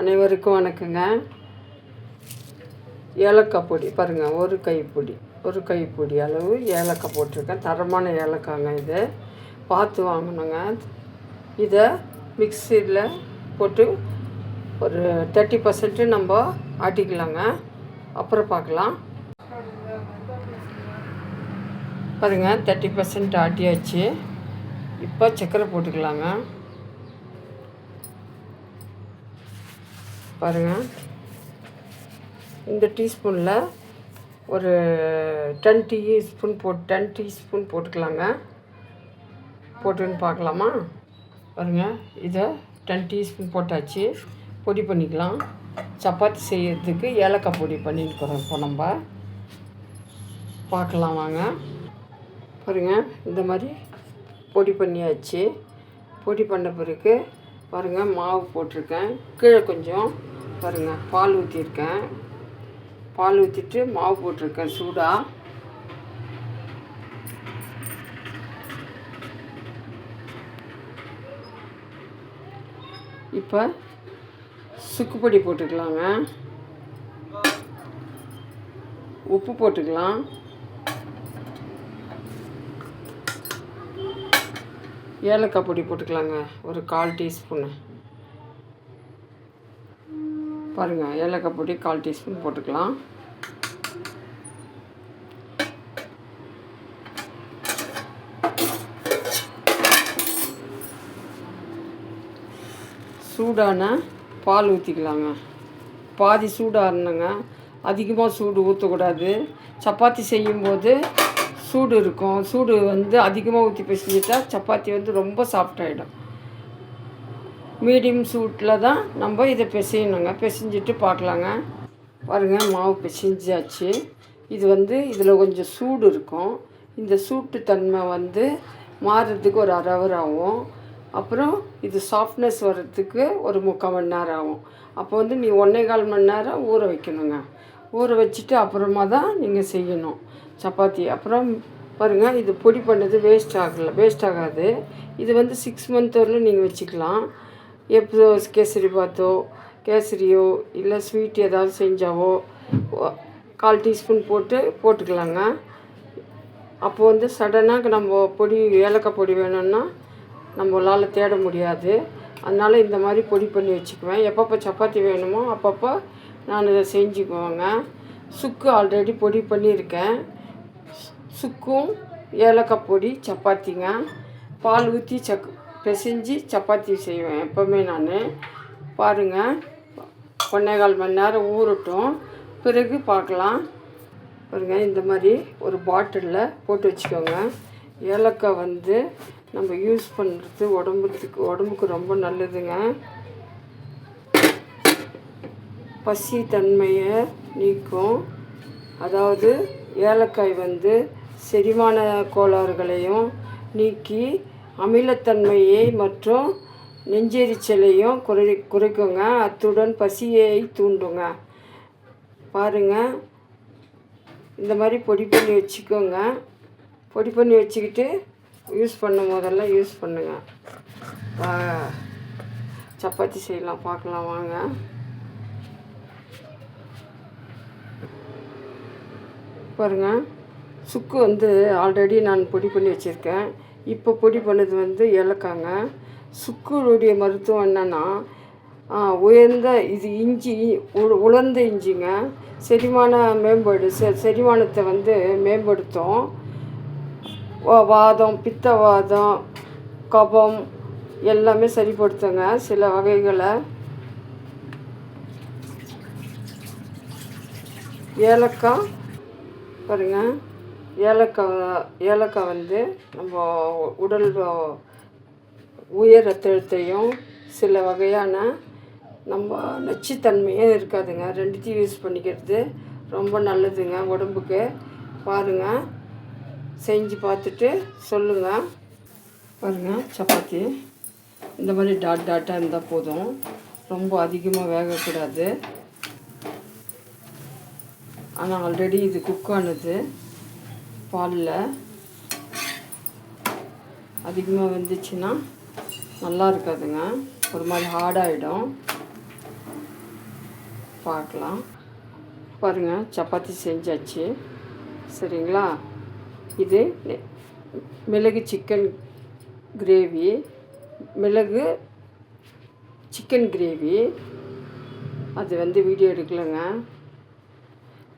அனைவருக்கும் வணக்கங்க. ஏலக்காய் பொடி பாருங்கள், ஒரு கைப்பொடி அளவு ஏலக்காய் போட்டிருக்கேன். தரமான ஏலக்காய்ங்க, இது பார்த்து வாங்கணுங்க. இதை மிக்சியில் போட்டு ஒரு 30% நம்ம ஆட்டிக்கலாங்க. அப்புறம் பார்க்கலாம். பாருங்கள், 30% ஆட்டியாச்சு. இப்போ சர்க்கரை போட்டுக்கலாங்க. பாருங்கள், இந்த டீஸ்பூனில் ஒரு 10 டீஸ்பூன் போட்டுக்கலாங்க. போட்டுன்னு பார்க்கலாமா? பாருங்கள், இதை 10 டீஸ்பூன் போட்டாச்சு. பொடி பண்ணிக்கலாம். சப்பாத்தி செய்யறதுக்கு ஏலக்காய் பொடி பண்ணிட்டுக்கிறோம். இப்போ நம்ம பார்க்கலாம் வாங்க. பாருங்கள், இந்த மாதிரி பொடி பண்ணியாச்சு. பொடி பண்ண பிறகு பாருங்கள், மாவு போட்டிருக்கேன். கீழே கொஞ்சம் பாருங்கள் பால் ஊற்றிருக்கேன். பால் ஊற்றிட்டு மாவு போட்டிருக்கேன் சூடாக. இப்போ சுக்குப்பொடி போட்டுக்கலாங்க. உப்பு போட்டுக்கலாம். ஏலக்காய் பொடி போட்டுக்கலாங்க, ஒரு 1/4 டீஸ்பூனு. பாருங்கள், ஏலக்காய் பொடி 1/4 டீஸ்பூன் போட்டுக்கலாம். சூடான பால் ஊற்றிக்கலாங்க. பாதி சூடாகணுங்க, அதிகமாக சூடு ஊற்றக்கூடாது. சப்பாத்தி செய்யும்போது சூடு இருக்கும். சூடு அதிகமாக ஊற்றி பிசைஞ்சிட்டா சப்பாத்தி ரொம்ப சாஃப்டாகிடும். மீடியம் சூட்டில் தான் நம்ம இதை பிசையணுங்க. பிசைஞ்சிட்டு பார்க்கலாங்க. பாருங்கள், மாவு பிசைஞ்சாச்சு. இது இதில் கொஞ்சம் சூடு இருக்கும். இந்த சூட்டு தன்மை மாறுறதுக்கு ஒரு 1/2 ஹவர் ஆகும். அப்புறம் இது சாஃப்ட்னஸ் வர்றதுக்கு ஒரு 3/4 மணி நேரம் ஆகும். அப்போ நீ 1.25 மணி நேரம் ஊற வைக்கணுங்க. ஊற வச்சுட்டு அப்புறமா தான் நீங்கள் செய்யணும் சப்பாத்தி. அப்புறம் பாருங்கள், இது பொடி பண்ணது வேஸ்ட் ஆகாது. இது 6 மந்த் வரலும் நீங்கள் வச்சுக்கலாம். எப்போ கேசரியோ இல்லை ஸ்வீட் ஏதாவது செஞ்சாவோ 1/4 டீஸ்பூன் போட்டுக்கலாங்க. அப்போது சடனாக நம்ம ஏலக்காய் பொடி வேணும்னா நம்மளால் தேட முடியாது. அதனால் இந்த மாதிரி பொடி பண்ணி வச்சுக்குவேன். எப்பப்போ சப்பாத்தி வேணுமோ அப்பப்போ நான் இதை செஞ்சுக்குவேங்க. சுக்கு ஆல்ரெடி பொடி பண்ணியிருக்கேன். சுக்கும் ஏலக்காய் பொடி சப்பாத்திங்க. பால் ஊற்றி பிசைஞ்சு சப்பாத்தி செய்வேன் எப்போவுமே நான். பாருங்கள், 1.25 மணி நேரம் ஊறட்டும், பிறகு பார்க்கலாம். பாருங்கள், இந்த மாதிரி ஒரு பாட்டிலில் போட்டு வச்சுக்கோங்க. ஏலக்காய் நம்ம யூஸ் பண்ணுறது உடம்புக்கு ரொம்ப நல்லதுங்க. பசி தன்மையை நீக்கும். அதாவது ஏலக்காய் செரிமான கோளாறுகளையும் நீக்கி அமிலத்தன்மையை மற்றும் நெஞ்செரிச்சலையும் குறைக்குங்க. அத்துடன் பசியை தூண்டுங்க. பாருங்கள், இந்த மாதிரி பொடி பண்ணி வச்சுக்கோங்க. பொடி பண்ணி வச்சுக்கிட்டு யூஸ் பண்ணும் போதெல்லாம் யூஸ் பண்ணுங்கள். சப்பாத்தி செய்யலாம், பார்க்கலாம் வாங்க. பாருங்கள், சுக்கு ஆல்ரெடி நான் பொடி பண்ணி வச்சுருக்கேன். இப்போ பொடி பண்ணது ஏலக்காங்க. சுக்குடைய மருத்துவம் என்னென்னா, இது உலர்ந்த இஞ்சிங்க. செரிமானத்தை மேம்படுத்தும். வாதம், பித்தவாதம், கபம் எல்லாமே சரிப்படுத்துங்க சில வகைகளை. ஏலக்காய் பாருங்கள், ஏலக்காய் நம்ம உடல் உயர் ரத்த அழுத்தத்தையும் சில வகையான நம்ம நச்சுத்தன்மையே இருக்காதுங்க. 2த்தையும் யூஸ் பண்ணிக்கிறது ரொம்ப நல்லதுங்க உடம்புக்கு. பாருங்கள், செஞ்சு பார்த்துட்டு சொல்லுங்கள். பாருங்கள், சப்பாத்தி இந்த மாதிரி டாட்டாக இருந்தால் போதும். ரொம்ப அதிகமாக வேகக்கூடாது. ஆனால் ஆல்ரெடி இது குக் ஆனது. பாலில் அதிகமாக வந்துச்சுன்னா நல்லா இருக்காதுங்க, ஒரு மாதிரி ஹார்டாகிடும். பார்க்கலாம். பாருங்கள், சப்பாத்தி செஞ்சாச்சு. சரிங்களா? இது மிளகு சிக்கன் கிரேவி, மிளகு சிக்கன் கிரேவி. அது வந்து வீடியோ எடுக்கலைங்க,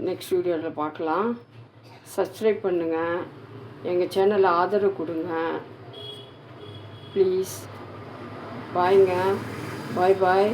நெக்ஸ்ட் வீடியோவில் பார்க்கலாம். சப்ஸ்கிரைப் பண்ணுங்கள், எங்கள் சேனலை ஆதரவு கொடுங்க ப்ளீஸ். பாய்ங்க, பாய் பாய்.